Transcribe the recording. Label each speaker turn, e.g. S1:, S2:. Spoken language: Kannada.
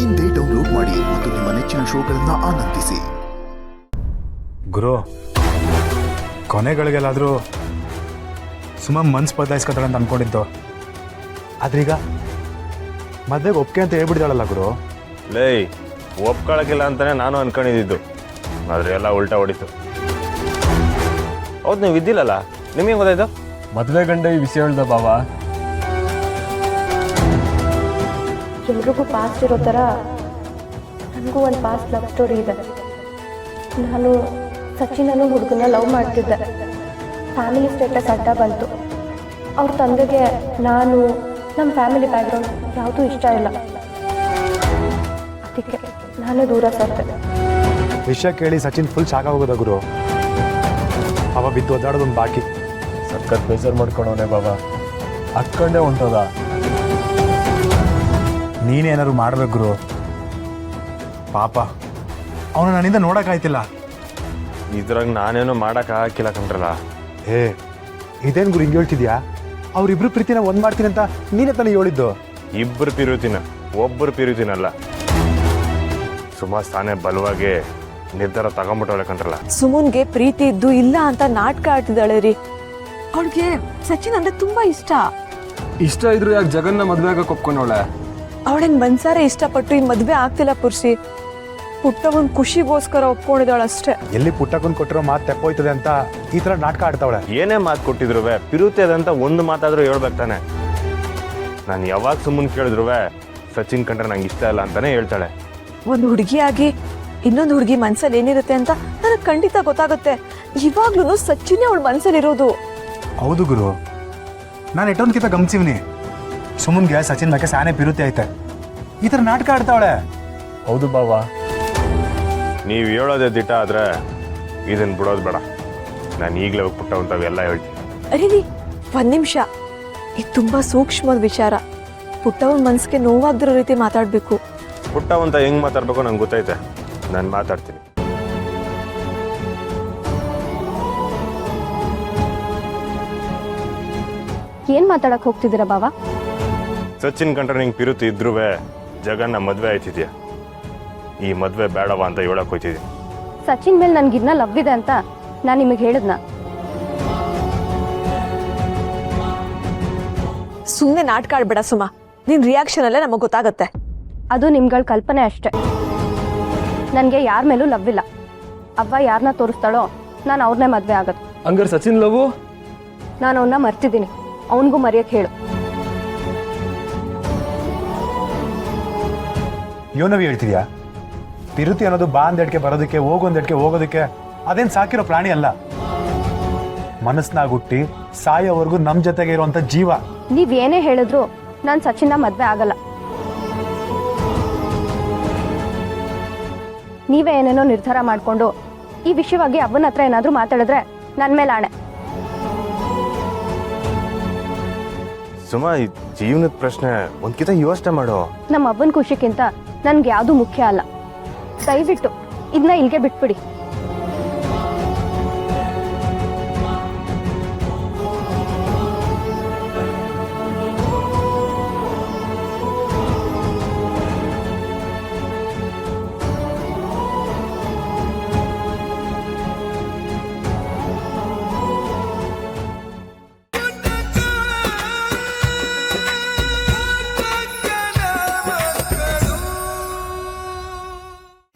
S1: ಇಂದೇ ಡೌನ್ಲೋಡ್ ಮಾಡಿ ಮತ್ತು ನಿಮ್ಮ ನೆಚ್ಚಿನ ಶೋಗಳನ್ನು ಆನಂದಿಸಿ.
S2: ಗುರು, ಕೊನೆಗಳಿಗೆಲ್ಲಾದರೂ ಸುಮ್ಮ ಮನ್ಸು ಬದಲಾಯಿಸ್ಕೊತಾಳೆ ಅಂತ ಅಂದ್ಕೊಂಡಿದ್ದು, ಆದ್ರೀಗ ಮದುವೆಗೆ ಒಪ್ಕೆ ಅಂತ ಹೇಳ್ಬಿಡ್ತಾಳಲ್ಲ ಗುರು.
S3: ಲೇ, ಒಪ್ಕೊಳಕಿಲ್ಲ ಅಂತಾನೆ ನಾನು ಅನ್ಕೊಂಡಿದ್ದು, ಆದ್ರೆ ಎಲ್ಲ ಉಲ್ಟಾ ಹೊಡಿತು. ಹೌದು, ನೀವು ಇದ್ದಿಲ್ಲಲ್ಲ, ನಿಮಗೆ ಗೊತ್ತಾಯ್ತು?
S4: ಮದುವೆ ಗಂಡ ಈ ವಿಷಯ ಹೇಳ್ದ ಬಾವ.
S5: ಎಲ್ರಿಗೂ ಪಾಸ್ಟ್ ಇರೋ ಥರ ನನಗೂ ಒಂದು ಪಾಸ್ಟ್ ಲವ್ ಸ್ಟೋರಿ ಇದೆ. ನಾನು ಸಚಿನನ್ನು ಹುಡುಗನ ಲವ್ ಮಾಡ್ತಿದ್ದೆ. ಫ್ಯಾಮಿಲಿ ಸ್ಟೇಟಸ್ ಅಡ್ಡ ಬಂತು. ಅವ್ರ ತಂದೆಗೆ ನಾನು, ನಮ್ಮ ಫ್ಯಾಮಿಲಿ ಬ್ಯಾಕ್ಗ್ರೌಂಡ್ ಯಾವುದೂ ಇಷ್ಟ ಇಲ್ಲ. ಅದಕ್ಕೆ ನಾನು ದೂರ ಸರ್ತೆ.
S2: ವಿಷಯ ಕೇಳಿ ಸಚಿನ್ ಫುಲ್ ಶಾಕ್ ಆಗೋದ ಗುರು. ಅವ ಬಿದ್ದು ಒದ್ದಾಡೋದೊಂದು ಬಾಕಿ.
S4: ಸಖತ್ ಬೇಜಾರು ಮಾಡ್ಕೊಂಡವನೇ ಬಾಬಾ, ಹತ್ಕೊಂಡೇ ಹೊಂಟೋದ.
S2: ನೀನೇನಾದ್ರು ಮಾಡ್ಬೇಕು ಗುರು. ಪಾಪ ಅವನು ನನ್ನಿಂದ ನೋಡೋಕ್ಕಾಯ್ತಿಲ್ಲ.
S3: ಇದ್ರಾಗ ನಾನೇನು ಮಾಡಕ್ ಹಾಕಿಲ್ಲ ಕಂಡ್ರಲ್ಲ.
S2: ಇದೇನು ಗುರು ಹಿಂಗೆ ಹೇಳ್ತಿದ್ಯಾ? ಅವ್ರಿಬ್ರು ಪ್ರೀತಿನ ಒಂದ್ ಮಾಡ್ತೀನಿ ಅಂತ ನೀನೇ ತಾನೇ ಹೇಳಿದ್ದು.
S3: ಇಬ್ಬರು ಪಿರುತಿನ, ಒಬ್ಬರು ಪಿರುತಿನಲ್ಲ. ಸುಮಾರು ತಾನೇ ಬಲವಾಗಿ ನಿರ್ಧಾರ ತಗೊಂಬಿಟ್ಟವಳೆ ಕಂಡ್ರಲ್ಲ.
S6: ಸುಮನ್ಗೆ ಪ್ರೀತಿ ಇದ್ದು ಇಲ್ಲ ಅಂತ ನಾಟಕ ಆಡ್ತಿದ್ದಾಳೆ ರೀ. ಅವಳಿಗೆ ಸಚಿನ್ ಅಂದ್ರೆ ತುಂಬಾ ಇಷ್ಟ.
S4: ಇಷ್ಟ ಇದ್ರು ಯಾಕೆ ಜಗನ್ನ ಮದುವೆ ಆಗಕ್ಕೆ ಒಪ್ಕೊಂಡವಳೆ?
S6: ಅವಳನ್ ಮನ್ಸಾರೆ ಇಷ್ಟಪಟ್ಟು ಈ ಮದ್ವೆ ಆಗ್ತಿಲ್ಲ ಪುರ್ಷಿ. ಪುಟ್ಟವನ್ ಖುಷಿಗೋಸ್ಕರ ಒಪ್ಕೊಂಡಿದ್ದಾಳ ಅಷ್ಟೇ.
S2: ಎಲ್ಲಿ ಪುಟ್ಟಕ್ಕನ್ ಕೊಟ್ಟಿರೋ ಮಾತು ತೆಪ್ಪೋಯ್ತದೆ ಅಂತ ಈ ತರ ನಾಟಕ ಆಡ್ತಾವಳೆ.
S3: ಏನೇ ಮಾತು ಕೊಟ್ಟಿದ್ರು ಪಿರುತಿ ಅದಂತ ಒಂದು ಮಾತಾದ್ರೂ ಹೇಳ್ಬೇಕು ತಾನೆ. ನಾನು ಯಾವಾಗ ಸುಮ್ಮನೆ ಕೇಳಿದ್ರು ಸಚಿನ್ ಕಂಡ್ರೆ ನಂಗೆ ಇಷ್ಟ ಇಲ್ಲ ಅಂತಾನೆ ಹೇಳ್ತಾಳೆ.
S6: ಒಂದು ಹುಡುಗಿಯಾಗಿ ಇನ್ನೊಂದು ಹುಡುಗಿ ಮನ್ಸಲ್ಲಿ ಏನಿರುತ್ತೆ ಅಂತ ನನಗೆ ಖಂಡಿತ ಗೊತ್ತಾಗುತ್ತೆ. ಇವಾಗ್ಲೂ ಸಚಿನೇ ಅವಳ ಮನ್ಸಲ್ಲಿರೋದು.
S2: ಹೌದು ಗುರು, ನಾನು ಎಷ್ಟೊಂದ್ಕಿಂತ ಗಮನಿಸಿವ್ನಿ. ಸುಮನ್ಗೆ ಸಚಿನ್ ಮೇಲೆ ಸಾನೆ ಪಿರುತಿ ಐತೆ. ಈ ತರ ನಾಟಕ ಆಡ್ತಾವಳೆ.
S4: ಹೌದು ಬಾವ,
S3: ನೀವು ಹೇಳೋದೇ ದಿಟ ಆದ್ರೆ ಇದನ್ನ ಬಿಡೋದು ಬೇಡ. ನಾನು ಈಗಲೇ ಹೋಗ್ಬಿಟ್ಟವಂತವೆಲ್ಲ ಹೇಳ್ತೀನಿ.
S6: ಅರೇರಿ, ಒಂದ್ ನಿಮಿಷ. ಇದು ತುಂಬಾ ಸೂಕ್ಷ್ಮದ ವಿಚಾರ. ಪುಟ್ಟವನ್ ಮನ್ಸಿಗೆ ನೋವಾಗ್ದಿರೋ ರೀತಿ ಮಾತಾಡ್ಬೇಕು.
S3: ಪುಟ್ಟವಂತ ಹೆಂಗ್ ಮಾತಾಡ್ಬೇಕು ನಂಗೆ ಗೊತ್ತೈತೆ. ನಾನು ಮಾತಾಡ್ತೀನಿ.
S5: ಏನು ಮಾತಾಡಕ್ಕೆ ಹೋಗ್ತಿದ್ದೀರಾ ಬಾವ?
S3: ಸಚಿನ್ ಕಂಡ್ರೆ ನಿಂಗೆ ಪಿರುತಿ ಇದ್ರೂ ಜಗನ್ನ ಮದುವೆ ಆಯ್ತಿದ್ಯಾ. ಈ ಮದುವೆ ಬೇಡವಾ ಅಂತ ಹೇಳಕ್ ಹೋಯ್ತಿದ್ದೀನಿ.
S5: ಸಚಿನ್ ಮೇಲೆ ನನಗಿನ್ನ ಲವ್ ಇದೆ ಅಂತ ನಾನು ನಿಮಗೆ ಹೇಳಿದ್ನ.
S6: ಸುಮ್ಮನೆ ನಾಟಕ ಆಡ್ಬೇಡ ಸುಮಾ. ನಿನ್ ರಿಯಾಕ್ಷನ್ ಅಲ್ಲೇ ನಮಗ್ ಗೊತ್ತಾಗತ್ತೆ.
S5: ಅದು ನಿಮ್ಗಳ ಕಲ್ಪನೆ ಅಷ್ಟೇ. ನನಗೆ ಯಾರ ಮೇಲೂ ಲವ್ ಇಲ್ಲ. ಅವ್ವ ಯಾರನ್ನ ತೋರಿಸ್ತಾಳೋ ನಾನು ಅವ್ರನ್ನೇ ಮದುವೆ ಆಗೋದು.
S4: ಹಂಗಾರೆ ಸಚಿನ್ ಲವ್
S5: ನಾನು ಅವನ್ನ ಮರ್ತಿದ್ದೀನಿ. ಅವನಿಗೂ ಮರೆಯಕ್ಕೆ ಹೇಳು.
S2: ಯೋನವಿ ಹೇಳ್ತಿದ್ಯಾ? ಪಿರುತಿ ಅನ್ನೋದು ಬಾ ಒಂದೆಡ್ಕೆ ಬರೋದಕ್ಕೆ, ಹೋಗೊಂದೆಡ್ಕೆ ಹೋಗೋದಕ್ಕೆ ಅದೇನು ಸಾಕಿರೋ ಪ್ರಾಣಿ ಅಲ್ಲ. ಮನಸ್ನಾಗ ಹುಟ್ಟಿ ಸಾಯೋವರೆಗೂ ನಮ್ಮ ಜೊತೆಗೆ ಇರುವಂತ ಜೀವ.
S5: ನೀವೇನೇ ಹೇಳಿದ್ರು ನಾನು ಸಚಿನ್ನ ಮದುವೆ ಆಗಲ್ಲ. ನೀವೇ ಏನೇನೋ ನಿರ್ಧಾರ ಮಾಡಿಕೊಂಡು ಈ ವಿಷಯವಾಗಿ ಅವನ ಹತ್ರ ಏನಾದರೂ ಮಾತಾಡಿದ್ರೆ ನನ್ನ ಮೇಲೆ ಆಣೆ.
S3: ಸುಮಾ, ಈ ಜೀವನದ ಪ್ರಶ್ನೆ ಒಂದ್ಕಿಂತ ಯೋಚನೆ ಮಾಡು.
S5: ನಮ್ಮ ಅಬ್ಬನ ಖುಷಿಗಿಂತ ನನ್ಗೆ ಯಾವುದು ಮುಖ್ಯ ಅಲ್ಲ. ದಯವಿಟ್ಟು ಇದನ್ನ ಇಲ್ಲಿಗೆ ಬಿಟ್ಬಿಡಿ.